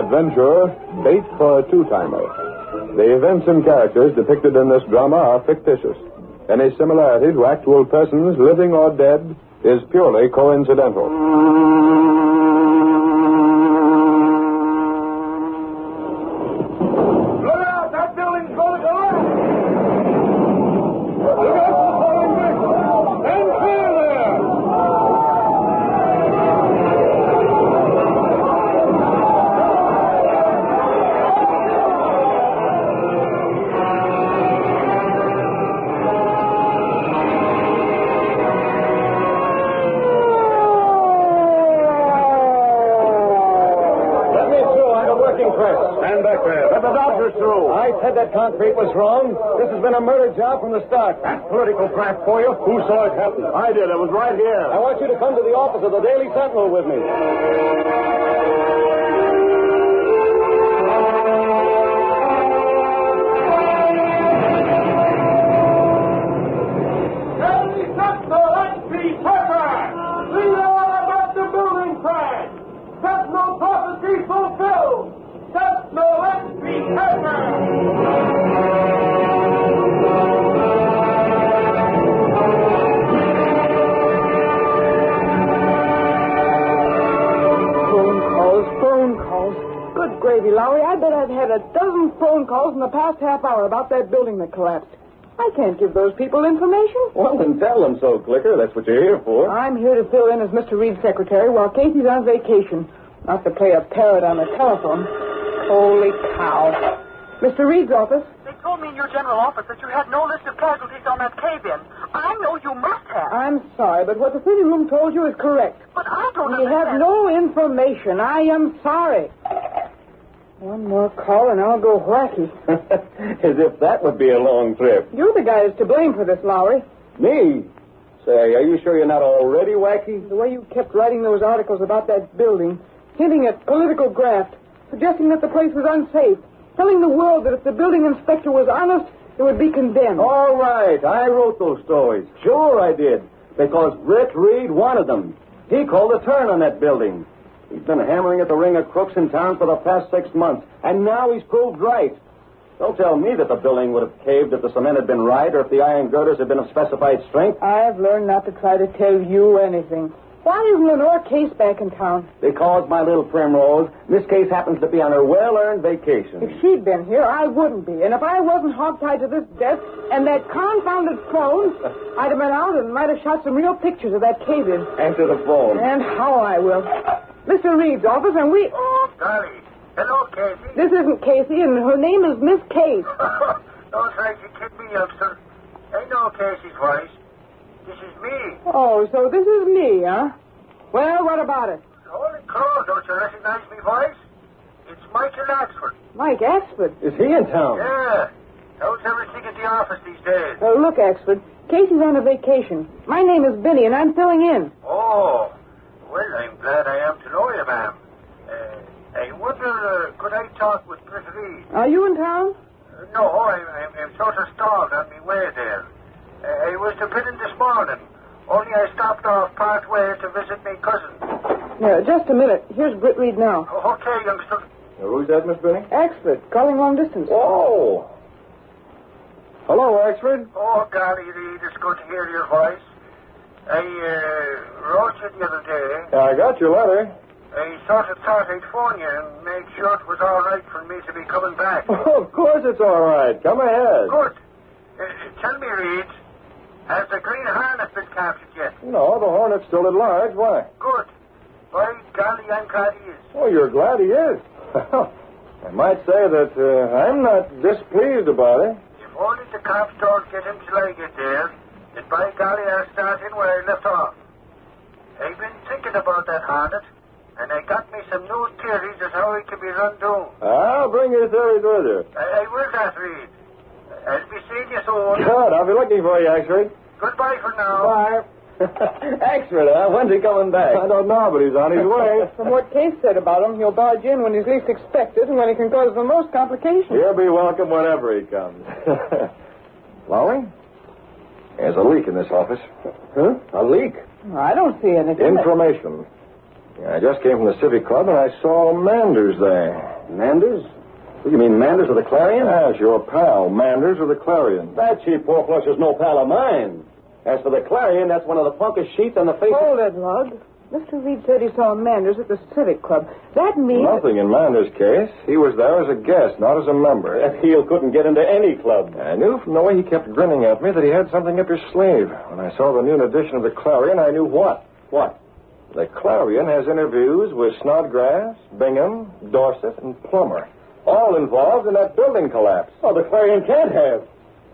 adventurer, bait for a two-timer. The events and characters depicted in this drama are fictitious. Any similarity to actual persons, living or dead, is purely coincidental. That concrete was wrong. This has been a murder job from the start. That's political craft for you. Who saw it happen? I did. I was right here. I want you to come to the office of the Daily Sentinel with me. Daily Sentinel, H.P. Pepper! We know all about the building crash. Sentinel prophecy fulfilled. Sentinel, H.P. Pepper! Good gravy, Lowry. I bet I've had a dozen phone calls in the past half hour about that building that collapsed. I can't give those people information. Well, then tell them so, Clicker. That's what you're here for. I'm here to fill in as Mr. Reed's secretary while Casey's on vacation. Not to play a parrot on the telephone. Holy cow. Mr. Reed's office. They told me in your general office that you had no list of casualties on that cave-in. I know you must have. I'm sorry, but what the sitting room told you is correct. But I don't We understand. have no information. I am sorry. One more call and I'll go wacky. As if that would be a long trip. You're the guy that's to blame for this, Lowry. Me? Say, are you sure you're not already wacky? The way you kept writing those articles about that building, hinting at political graft, suggesting that the place was unsafe, telling the world that if the building inspector was honest, it would be condemned. All right, I wrote those stories. Sure I did. Because Britt Reed wanted them. He called a turn on that building. He's been hammering at the ring of crooks in town for the past 6 months, and now he's proved right. Don't tell me that the building would have caved if the cement had been right or if the iron girders had been of specified strength. I've learned not to try to tell you anything. Why isn't Lenore Case back in town? Because, my little Primrose, Miss Case happens to be on her well-earned vacation. If she'd been here, I wouldn't be. And if I wasn't hogtied to this desk and that confounded phone, I'd have been out and might have shot some real pictures of that cave-in. Answer the phone. And how I will. Mr. Reed's office, and we... Oh, golly. Hello, Casey. This isn't Casey, and her name is Miss Case. Don't try to kid me, youngster. I know Casey's voice. This is me. Oh, so this is me, huh? Well, what about it? Holy crow, don't you recognize me voice? It's Michael Axford. Mike Axford? Is he in town? Yeah. How's everything at the office these days? Look, Axford, Casey's on a vacation. My name is Benny, and I'm filling in. Oh. Well, I'm glad I am to know you, ma'am. I wonder, could I talk with Britt Reed? Are you in town? No, I'm sort of stalled on my way there. I was to put in this morning, only I stopped off part way to visit my cousin. Yeah, just a minute. Here's Britt Reed now. Okay, youngster. Who's that, Miss Benny? Axford, calling long distance. Oh. Hello, Axford. Oh, golly, Reed, it's good to hear your voice. I wrote you the other day. I got your letter. I sort of thought I'd phone you and make sure it was all right for me to be coming back. Oh, of course it's all right. Come ahead. Good. Tell me, Reed, has the Green Hornet been captured yet? No, the Hornet's still at large. Why? Good. By golly, I'm glad he is. Oh, you're glad he is. I might say that I'm not displeased about it. If only the cops don't get him till I get there, then by golly, I'll start in where I left off. I've been thinking about that Hornet, and I got me some new theories as how he can be run down. I'll bring your theories with you. I will that, Reed. I'll be seeing you soon. Good. I'll be looking for you, Axford. Goodbye for now. Bye. Axford, huh? When's he coming back? I don't know, but he's on his way. From what Case said about him, he'll barge in when he's least expected and when he can cause the most complications. He'll be welcome whenever he comes. Lowry? There's a leak in this office. Huh? A leak? I don't see anything. Information. I just came from the Civic Club, and I saw Manders there. Manders? What do you mean, Manders of the Clarion? Yes, your pal, Manders of the Clarion. That cheap poor flush is no pal of mine. As for the Clarion, that's one of the punkest sheets on the face Hold it, Lug. Mr. Reed said he saw Manders at the Civic Club. That means... Nothing in Manders' case. He was there as a guest, not as a member. That heel couldn't get into any club. I knew from the way he kept grinning at me that he had something up his sleeve. When I saw the new edition of the Clarion, I knew what. What? The Clarion has interviews with Snodgrass, Bingham, Dorset, and Plummer, all involved in that building collapse. Oh, the Clarion can't have.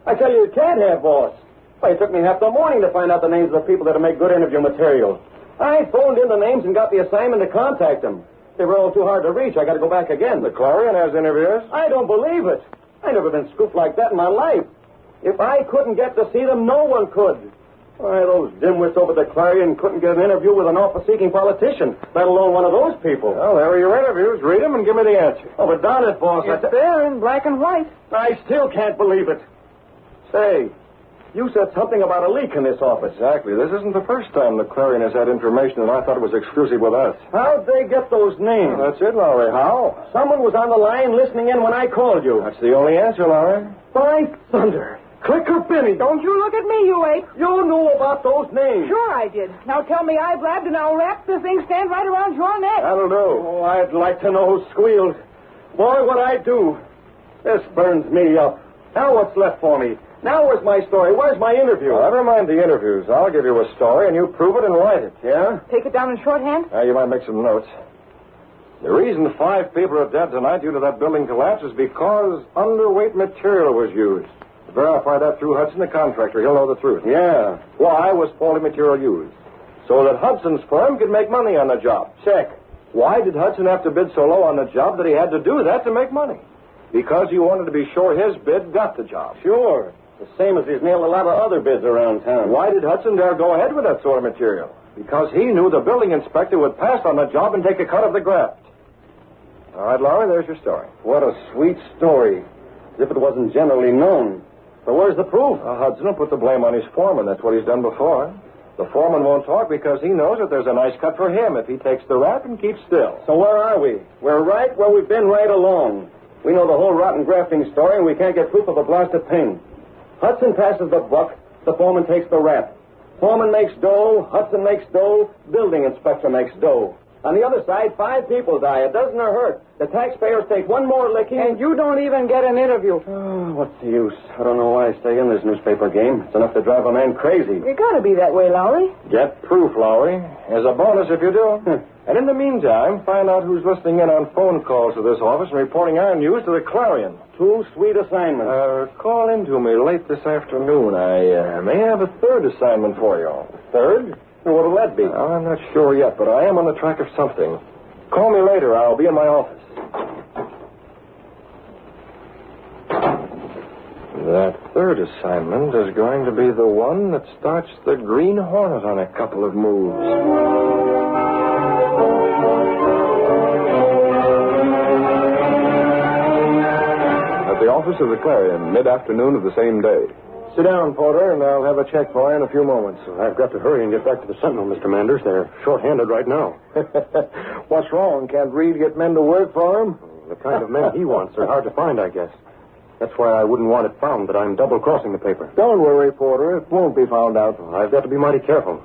I tell you, it can't have, boss. Why, it took me half the morning to find out the names of the people that'll make good interview material. I phoned in the names and got the assignment to contact them. They were all too hard to reach. I got to go back again. The Clarion has interviews? I don't believe it. I never been scooped like that in my life. If I couldn't get to see them, no one could. Why, those dimwits over the Clarion couldn't get an interview with an office-seeking politician, let alone one of those people. Well, there are your interviews. Read them and give me the answer. Oh, but darn it, boss. It's there in black and white. I still can't believe it. Say, you said something about a leak in this office. Exactly. This isn't the first time the Clarion has had information, and I thought it was exclusive with us. How'd they get those names? Well, that's it, Lowry. How? Someone was on the line listening in when I called you. That's the only answer, Lowry. By thunder. Clicker Benny. Don't you look at me, you ape. You knew about those names. Sure I did. Now tell me I blabbed and I'll wrap this thing stand right around your neck. That'll do. Oh, I'd like to know who squealed. Boy, what I'd do. This burns me up. Now what's left for me? Now where's my story? Where's my interview? Well, never mind the interviews. I'll give you a story, and you prove it and write it, yeah? Take it down in shorthand? You might make some notes. The reason 5 people are dead tonight due to that building collapse is because underweight material was used. Verify that through Hudson, the contractor. He'll know the truth. Yeah. Why was faulty material used? So that Hudson's firm could make money on the job. Check. Why did Hudson have to bid so low on the job that he had to do that to make money? Because he wanted to be sure his bid got the job. Sure. The same as he's nailed a lot of other bids around town. Why did Hudson dare go ahead with that sort of material? Because he knew the building inspector would pass on the job and take a cut of the graft. All right, Lowry, there's your story. What a sweet story. As if it wasn't generally known. So where's the proof? Hudson will put the blame on his foreman. That's what he's done before. The foreman won't talk because he knows that there's a nice cut for him if he takes the rap and keeps still. So where are we? We're right where we've been right along. We know the whole rotten grafting story, and we can't get proof of a blasted thing. Hudson passes the buck. The foreman takes the rap. Foreman makes dough. Hudson makes dough. Building inspector makes dough. On the other side, 5 people die. It doesn't hurt. The taxpayers take one more licking. And you don't even get an interview. Oh, what's the use? I don't know why I stay in this newspaper game. It's enough to drive a man crazy. You gotta be that way, Lowry. Get proof, Lowry. As a bonus if you do. And in the meantime, find out who's listening in on phone calls to this office and reporting our news to the Clarion. 2 sweet assignments. Call in to me late this afternoon. I may have a 3rd assignment for you. 3rd? What'll that be? I'm not sure yet, but I am on the track of something. Call me later. I'll be in my office. That 3rd assignment is going to be the one that starts the Green Hornet on a couple of moves. At the office of the Clarion, mid-afternoon of the same day. Sit down, Porter, and I'll have a check for you in a few moments. I've got to hurry and get back to the Sentinel, Mr. Manders. They're short-handed right now. What's wrong? Can't Reed get men to work for him? The kind of men he wants are hard to find, I guess. That's why I wouldn't want it found that I'm double-crossing the paper. Don't worry, Porter. It won't be found out. I've got to be mighty careful.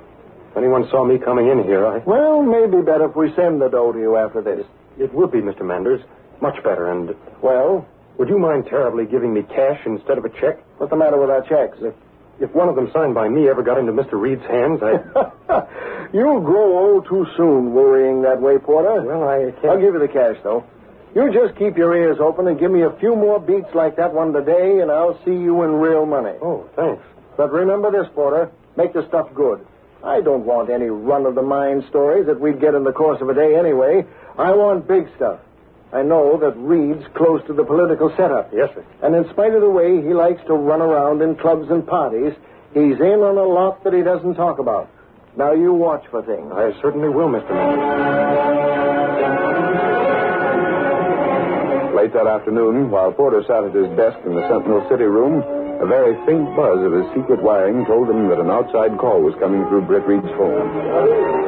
If anyone saw me coming in here, Well, maybe better if we send the dough to you after this. It would be, Mr. Manders. Much better, and... Well? Would you mind terribly giving me cash instead of a check? What's the matter with our checks? If one of them signed by me ever got into Mr. Reed's hands, You'll grow old too soon worrying that way, Porter. Well, I can't... I'll give you the cash, though. You just keep your ears open and give me a few more beats like that one today, and I'll see you in real money. Oh, thanks. But remember this, Porter. Make the stuff good. I don't want any run-of-the-mind stories that we'd get in the course of a day anyway. I want big stuff. I know that Reed's close to the political setup. Yes, sir. And in spite of the way he likes to run around in clubs and parties, he's in on a lot that he doesn't talk about. Now, you watch for things. I certainly will, Mr. Manders. Late that afternoon, while Porter sat at his desk in the Sentinel City room, A very faint buzz of his secret wiring told him that an outside call was coming through Britt Reed's phone.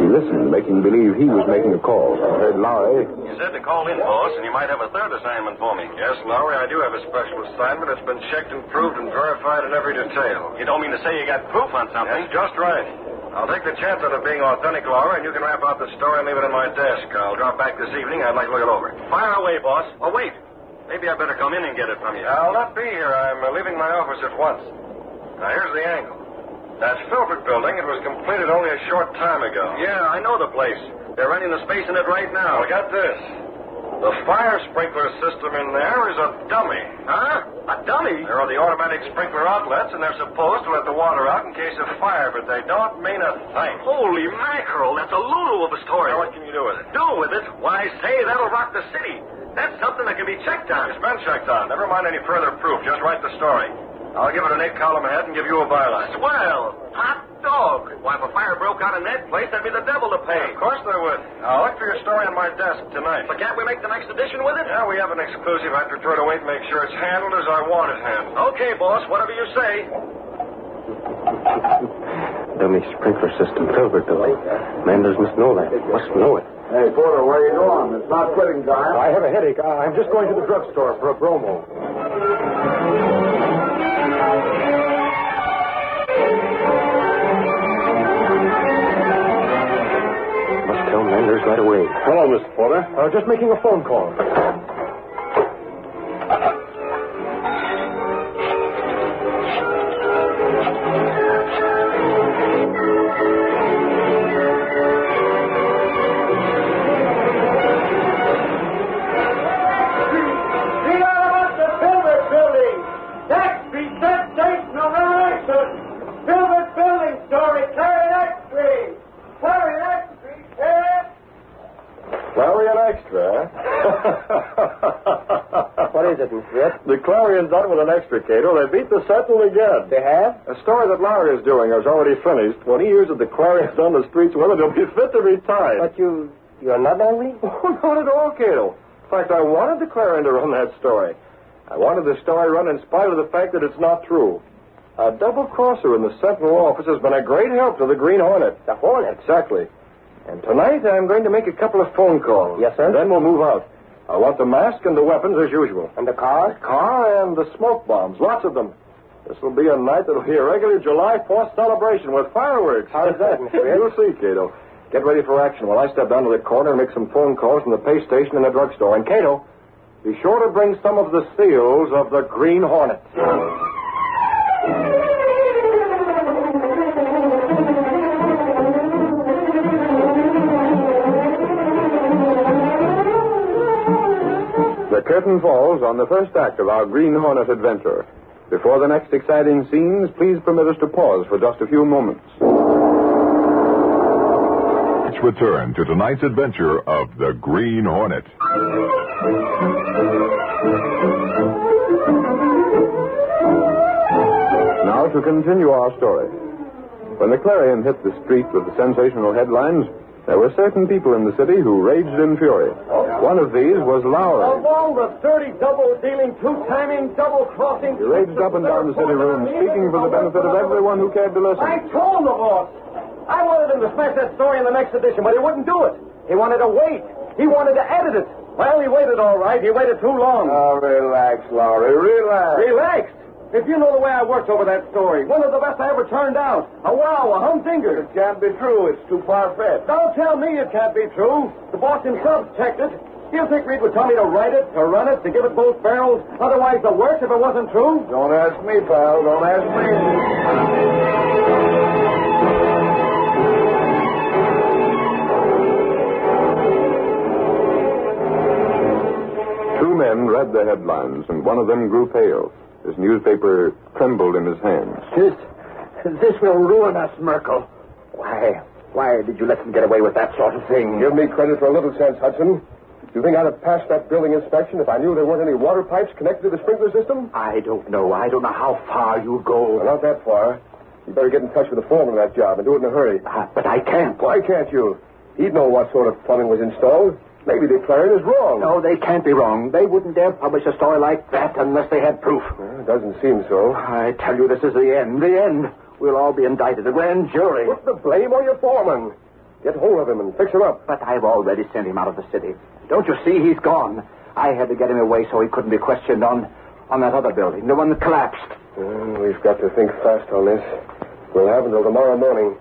He listened, making believe he was making a call. He heard Lowry. You said to call in, boss, and you might have a third assignment for me. Yes, Lowry, I do have a special assignment. It's been checked and proved and verified in every detail. You don't mean to say you got proof on something? That's just right. I'll take the chance of it being authentic, Lowry, and you can wrap out the story and leave it in my desk. I'll drop back this evening. I'd like to look it over. Fire away, boss. Oh, wait. Maybe I better come in and get it from you. I'll not be here. I'm leaving my office at once. Now, here's the angle. That Filbert building, it was completed only a short time ago. Yeah, I know the place. They're renting the space in it right now. Well, get this. The fire sprinkler system in there is a dummy. Huh? A dummy? There are the automatic sprinkler outlets, and they're supposed to let the water out in case of fire, but they don't mean a thing. Holy mackerel, that's a lulu of a story. Now, what can you do with it? Do with it? Why, say, that'll rock the city. That's something that can be checked on. It's been checked on. Never mind any further proof. Just write the story. I'll give it an 8-column head and give you a byline. Swell! Hot dog! Why, if a fire broke out in that place, that'd be the devil to pay. Of course there would. I'll look for your story on my desk tonight. But can't we make the next edition with it? Yeah, we have an exclusive. I prefer to wait and make sure it's handled as I want it handled. Okay, boss. Whatever you say. Dummy sprinkler system, Filbert building. Manders must know that. Must know it. Hey, Porter, where are you going? It's not quitting time. I have a headache. I'm just going to the drugstore for a bromo. Must tell Manders right away. Hello, Mr. Porter. Just making a phone call. The Clarion's done with an extra, Cato. They beat the Sentinel again. They have? A story that Lowry is doing is already finished. When he hears that the Clarion's on the streets with it, he'll be fit to be tied. But you're not angry? Oh, not at all, Cato. In fact, I wanted the Clarion to run that story. I wanted the story run in spite of the fact that it's not true. A double-crosser in the Sentinel office has been a great help to the Green Hornet. The Hornet? Exactly. And tonight I'm going to make a couple of phone calls. Yes, sir? And then we'll move out. I want the mask and the weapons as usual. And the car? The car and the smoke bombs. Lots of them. This will be a night that'll be a regular July 4th celebration with fireworks. How's that, Mr. Ed? You'll see, Cato. Get ready for action while I step down to the corner and make some phone calls from the pay station and the drugstore. And, Cato, be sure to bring some of the seals of the Green Hornet. The curtain falls on the first act of our Green Hornet adventure. Before the next exciting scenes, please permit us to pause for just a few moments. Let's return to tonight's adventure of the Green Hornet. Now to continue our story. When the Clarion hit the street with the sensational headlines, there were certain people in the city who raged in fury. One of these was Lowry. Of all the 30 double-dealing, two-timing, double-crossing... He raged up and down the city room, speaking for the benefit of everyone who cared to listen. I told the boss. I wanted him to smash that story in the next edition, but he wouldn't do it. He wanted to wait. He wanted to edit it. Well, he waited all right. He waited too long. Oh, relax, Lowry. Relax. Relaxed? If you know the way I worked over that story, one of the best I ever turned out. A wow, a humdinger. It can't be true. It's too far-fetched. Don't tell me it can't be true. The boss himself checked it. Do you think Reed would tell me to write it, to run it, to give it both barrels? Otherwise, the works if it wasn't true? Don't ask me, pal. Don't ask me. Two men read the headlines, and one of them grew pale. His newspaper trembled in his hands. This will ruin us, Merkel. Why did you let them get away with that sort of thing? Give me credit for a little sense, Hudson. Do you think I'd have passed that building inspection if I knew there weren't any water pipes connected to the sprinkler system? I don't know. I don't know how far you'll go. Well, not that far. You better get in touch with the foreman of that job and do it in a hurry. But I can't. Why can't you? He'd know what sort of plumbing was installed. Maybe the Clarion is wrong. No, they can't be wrong. They wouldn't dare publish a story like that unless they had proof. It doesn't seem so. I tell you, this is the end. The end. We'll all be indicted. The grand jury. Put the blame on your foreman. Get hold of him and fix him up. But I've already sent him out of the city. Don't you see? He's gone. I had to get him away so he couldn't be questioned on that other building, the one that collapsed. We've got to think fast on this. We'll have until tomorrow morning.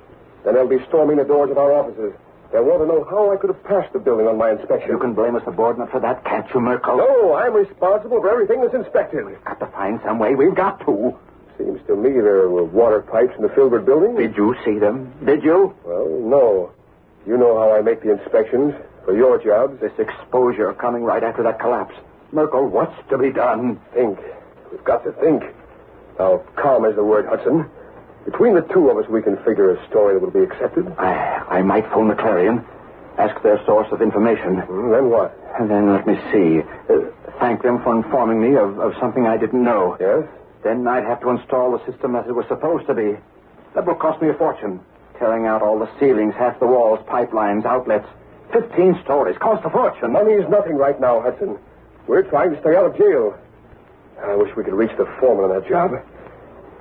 Then they'll be storming the doors of our offices. They'll want to know how I could have passed the building on my inspection. You can blame a subordinate for that, can't you, Merkel? No, I'm responsible for everything that's inspected. We've got to find some way. We've got to. Seems to me there were water pipes in the Filbert building. Did you see them? Did you? Well, no. You know how I make the inspections for your jobs. This exposure coming right after that collapse. Merkel, what's to be done? Think. We've got to think. Now, calm is the word, Hudson. Between the two of us, we can figure a story that will be accepted. I might phone the Clarion, ask their source of information. Then what? And then let me see. Thank them for informing me of something I didn't know. Yes? Then I'd have to install the system as it was supposed to be. That will cost me a fortune. Tearing out all the ceilings, half the walls, pipelines, outlets. 15 stories. Cost a fortune. Money's nothing right now, Hudson. We're trying to stay out of jail. I wish we could reach the foreman on that job.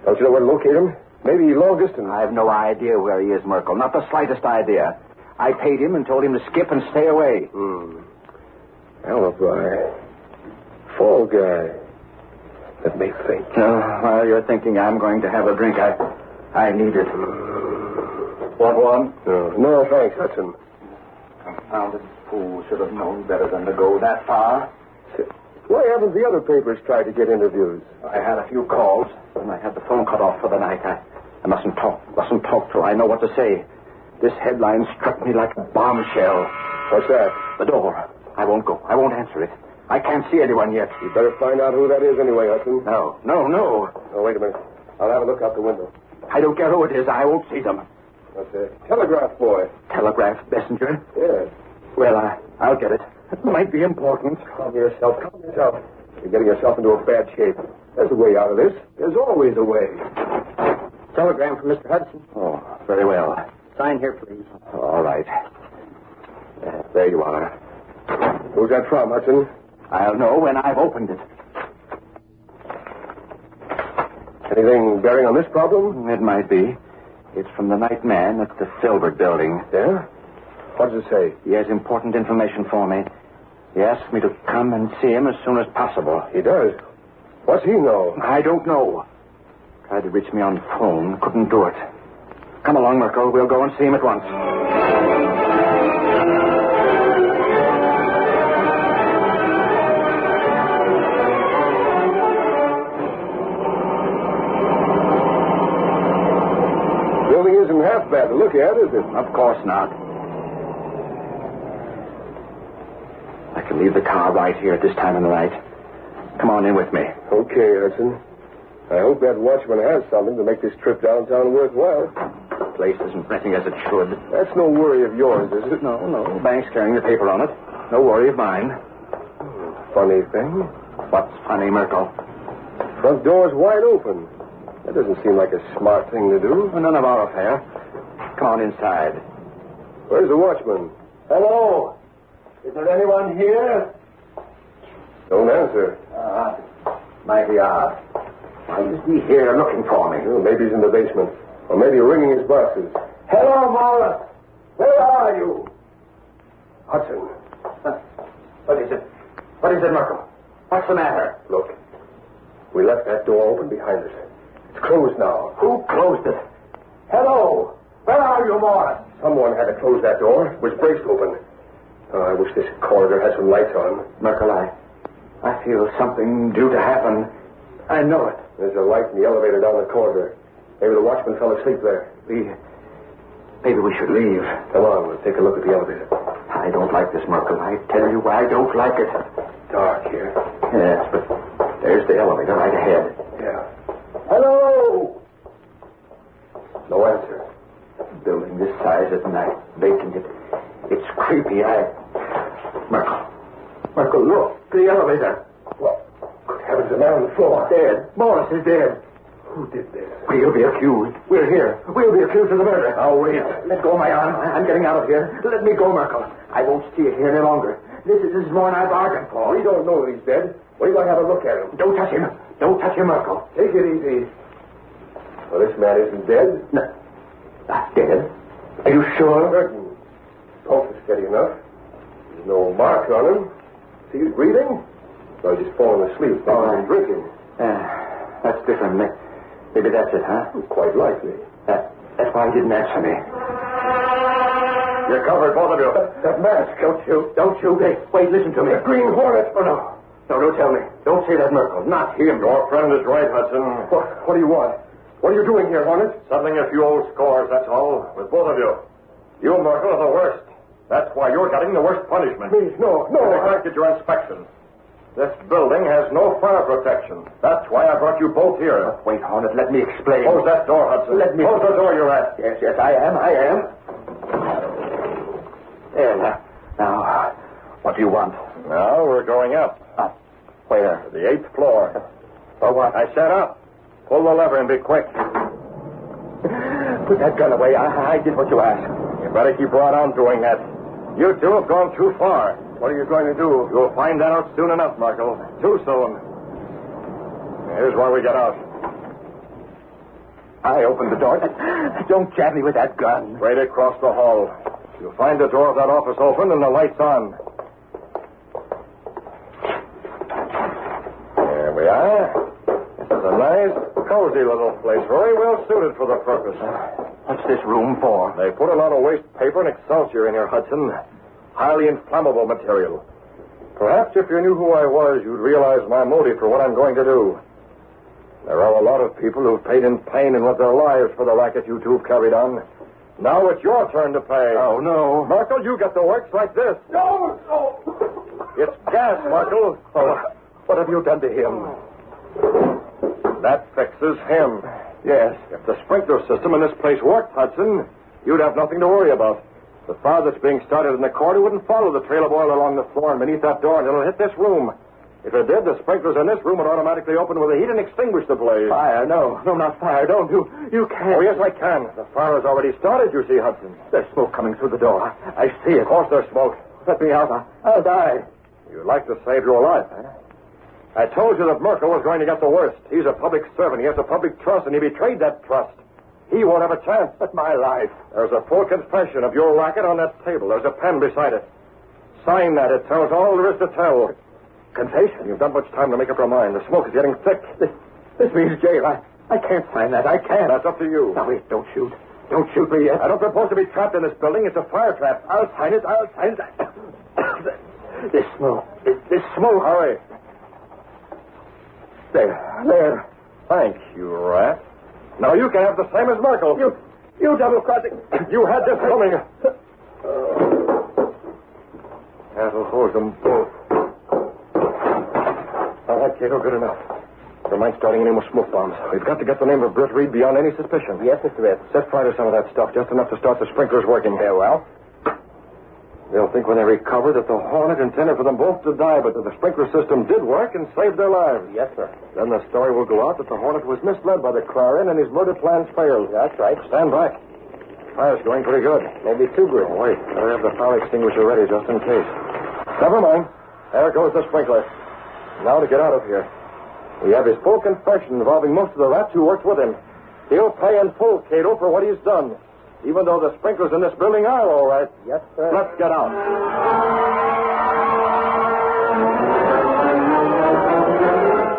Don't you know where to locate him? Maybe long distance. I have no idea where he is, Merkel. Not the slightest idea. I paid him and told him to skip and stay away. Alibi. Fall guy. Let me think. While you're thinking, I'm going to have a drink. I need it. Want one? No, thanks, Hudson. Confounded fool. Should have known better than to go that far. Why haven't the other papers tried to get interviews? I had a few calls, and I had the phone cut off for the night. I mustn't talk to her. I know what to say. This headline struck me like a bombshell. What's that? The door. I won't go. I won't answer it. I can't see anyone yet. You better find out who that is anyway, Hudson. No. Oh, wait a minute. I'll have a look out the window. I don't care who it is. I won't see them. That's a telegraph boy. Telegraph messenger? Yes. Well, I'll get it. It might be important. Calm yourself. You're getting yourself into a bad shape. There's a way out of this. There's always a way. Telegram from Mr. Hudson. Oh, very well. Sign here, please. All right. There you are. Who's that from, Hudson? I'll know when I've opened it. Anything bearing on this problem? It might be. It's from the night man at the Filbert building. Yeah? What does it say? He has important information for me. He asked me to come and see him as soon as possible. He does? What's he know? I don't know. Tried to reach me on the phone. Couldn't do it. Come along, Merkel. We'll go and see him at once. Building isn't half bad to look at, is it? Of course not. I can leave the car right here at this time of the night. Come on in with me. Okay, Hudson. I hope that watchman has something to make this trip downtown worthwhile. The place isn't renting as it should. That's no worry of yours, is it? No. Bank's carrying the paper on it. No worry of mine. Funny thing. What's funny, Merkel? Front door's wide open. That doesn't seem like a smart thing to do. None of our affair. Come on inside. Where's the watchman? Hello. Is there anyone here? Don't answer. Mighty odd. Why is he here looking for me? Well, maybe he's in the basement. Or maybe ringing his boxes. Hello, Morris. Where are you? Hudson. What is it? What is it, Merkel? What's the matter? Look. We left that door open behind us. It's closed now. Who closed it? Hello. Where are you, Morris? Someone had to close that door. It was braced open. Oh, I wish this corridor had some lights on. Merkel, I feel something due to happen. I know it. There's a light in the elevator down the corridor. Maybe the watchman fell asleep there. Maybe we should leave. Come on, we'll take a look at the elevator. I don't like this, Merkel. I tell you, I don't like it. Dark here. Yes, but there's the elevator right ahead. Yeah. Hello. No answer. Building this size at night, vacant. It's creepy. Merkel, look. The elevator. What? Good heavens, a man on the floor. Dead. Morris is dead. Who did this? We'll be accused. We're here. We'll be accused of the murder. Now, wait. Let go of my arm. I'm getting out of here. Let me go, Merkel. I won't stay here any longer. This is more than I bargained for. We don't know that he's dead. We might have a look at him. Don't touch him. Don't touch him, Merkel. Take it easy. Well, this man isn't dead. No. Not dead? Are you sure? Certain. Pulse is steady enough. There's no mark on him. See, he's breathing. Well, he's fallen asleep. Maybe he's been drinking. That's different. Maybe that's it, huh? Quite likely. That's why he didn't answer me. You're covered, both of you. That mask. Don't shoot. Hey, wait, listen to me. The Green Hornet. Oh, no. No, don't tell me. Don't say that, Merkel. Not him. Your friend is right, Hudson. What do you want? What are you doing here, Hornet? Settling a few old scores, that's all, with both of you. You, Merkel, are the worst. That's why you're getting the worst punishment. Please, no. You neglected your inspection. This building has no fire protection. That's why I brought you both here. Wait, Hornet, let me explain. Close that door, Hudson. Let me... Close the door you're at. Yes, I am. There, now, what do you want? Now we're going up. Up? Where? To the 8th floor. For what? I said up. Pull the lever and be quick. Put that gun away. I did what you asked. You better keep right on doing that. You two have gone too far. What are you going to do? You'll find that out soon enough, Markle. Too soon. Here's where we get out. I opened the door. Don't jab me with that gun. Straight across the hall. You'll find the door of that office open and the lights on. There we are. This is a nice, cozy little place. Very well suited for the purpose. What's this room for? They put a lot of waste paper and excelsior in here, Hudson. Highly inflammable material. Perhaps if you knew who I was, you'd realize my motive for what I'm going to do. There are a lot of people who've paid in pain and with their lives for the racket you two have carried on. Now it's your turn to pay. Oh, no. Markle, you get the works like this. No. It's gas, Markle. Oh, what have you done to him? That fixes him. Yes. If the sprinkler system in this place worked, Hudson, you'd have nothing to worry about. The fire that's being started in the corridor wouldn't follow the trail of oil along the floor and beneath that door until it hit this room. If it did, the sprinklers in this room would automatically open with the heat and extinguish the blaze. Fire? No, not fire. Don't. You can't. Oh, yes, I can. The fire has already started, you see, Hudson. There's smoke coming through the door. I see it. Of course there's smoke. Let me out. I'll die. You'd like to save your life, eh? I told you that Merkel was going to get the worst. He's a public servant. He has a public trust, and he betrayed that trust. He won't have a chance. But my life. There's a full confession of your racket on that table. There's a pen beside it. Sign that. It tells all there is to tell. Confession? You've not much time to make up your mind. The smoke is getting thick. This means jail. I can't sign that. I can't. That's up to you. Now, wait. Don't shoot. Don't shoot me yet. I don't propose to be trapped in this building. It's a fire trap. I'll sign it. This smoke. This smoke. Hurry. There. Thank you, rat. Now you can have the same as Merkel. You double-crossing. You had this coming. That'll hold them both. All right, Cato, good enough. Don't mind starting any more smoke bombs. We've got to get the name of Britt Reed beyond any suspicion. Yes, Mr. Ed. Set fire to some of that stuff, just enough to start the sprinklers working. Very well. They'll think when they recover that the Hornet intended for them both to die, but that the sprinkler system did work and saved their lives. Yes, sir. Then the story will go out that the Hornet was misled by the Clarion and his murder plans failed. That's right. Stand back. Fire's going pretty good. Maybe too good. Oh, wait. Better have the fire extinguisher ready just in case. Never mind. There goes the sprinkler. Now to get out of here. We have his full confession involving most of the rats who worked with him. He'll pay in full, Cato, for what he's done. Even though the sprinklers in this building are all right. Yes, sir. Let's get out.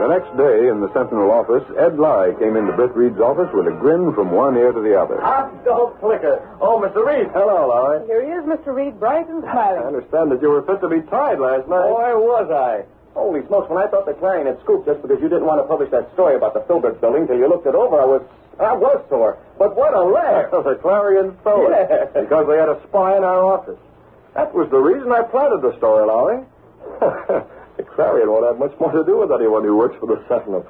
The next day, in the Sentinel office, Ed Lye came into Britt Reed's office with a grin from one ear to the other. Hot dog flicker. Oh, Mr. Reed. Hello, Lye. Here he is, Mr. Reed, bright and I smiling. understand that you were fit to be tied last night. Boy, was I. Holy smokes, when I thought the Clarion had scooped just because you didn't want to publish that story about the Filbert building till you looked it over, I was sore. But what a laugh. The Clarion stole it. Yeah. Because they had a spy in our office. That was the reason I planted the story, Lowry. The Clarion won't have much more to do with anyone who works for the Sentinel.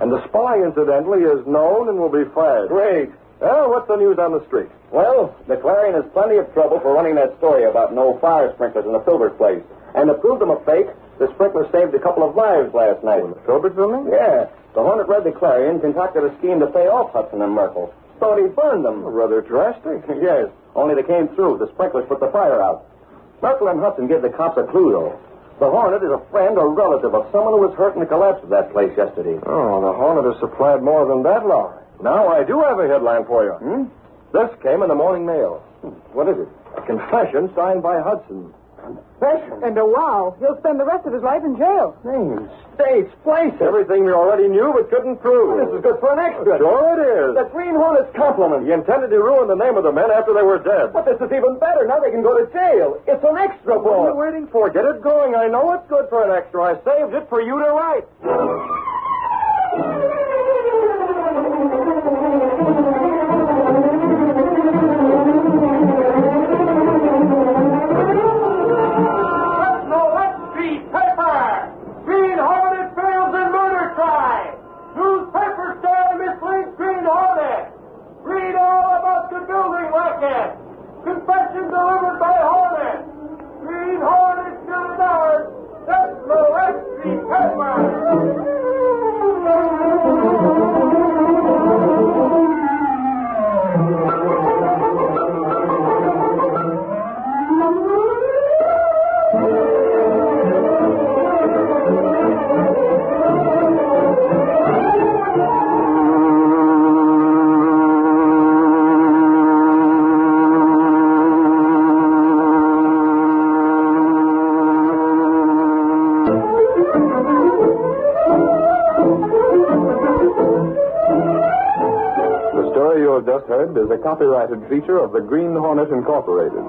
And the spy, incidentally, is known and will be fired. Great. Well, what's the news on the street? Well, the Clarion has plenty of trouble for running that story about no fire sprinklers in the Filbert place. And to prove them a fake, the sprinkler saved a couple of lives last night. In the Filbert building? Yeah. The Hornet read the Clarion, concocted a scheme to pay off Hudson and Merkel. Thought he burned them. Rather drastic. Yes. Only they came through. The sprinklers put the fire out. Merkel and Hudson gave the cops a clue, though. The Hornet is a friend or relative of someone who was hurt in the collapse of that place yesterday. Oh, the Hornet has supplied more than that, Lowry. Now I do have a headline for you. This came in the morning mail. What is it? A confession signed by Hudson. Confession? And wow, he'll spend the rest of his life in jail. Names, dates, places. Everything we already knew but couldn't prove. This is good for an extra. Sure it is. The Green Hornet's compliment. He intended to ruin the name of the men after they were dead. But this is even better. Now they can go to jail. It's an extra What are you boy. waiting for? Get it going. I know it's good for an extra. I saved it for you to write. Green Hornet fails in murder trial. Newspaper star misleads Green Hornet. Read all about the building racket. Confession delivered by Hornet. Green Hornet should ours. That's the West Street paper. The story you have just heard is a copyrighted feature of the Green Hornet Incorporated.